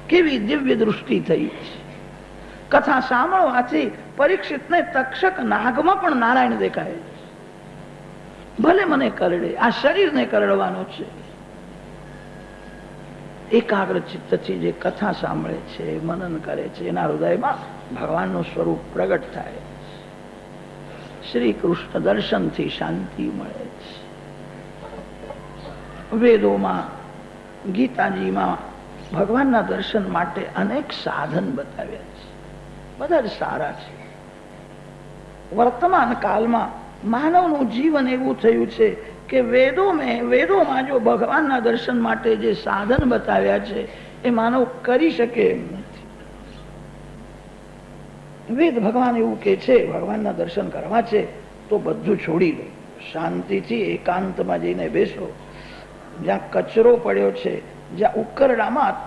કેવી દિવ્ય દૃષ્ટિ થઈ છે. કથા સાંભળવાથી પરીક્ષિતને તક્ષક નાગમાં પણ નારાયણ દેખાય. ભલે મને કરડે, આ શરીરને કરડવાનો છે. એકાગ્ર ચિત્તથી જે કથા સાંભળે છે, મનન કરે છે, એના હૃદયમાં ભગવાનનું સ્વરૂપ પ્રગટ થાય. શ્રી કૃષ્ણ દર્શનથી શાંતિ મળે છે. વેદોમાં, ગીતાજીમાં ભગવાનના દર્શન માટે અનેક સાધન બતાવ્યા છે. બધા જ સારા છે. વર્તમાન કાળમાં માનવનું જીવન એવું થયું છે કે વેદોમાં જો ભગવાનના દર્શન માટે જે સાધન બતાવ્યા છે એ માનવ કરી શકે એમ નથી. વેદ ભગવાન એવું કે છે ભગવાનના દર્શન કરવા છે તો બધું છોડી દો, શાંતિથી એકાંતમાં જઈને બેસો. જ્યાં કચરો પડ્યો છે, જ્યાં ઉકરડામાં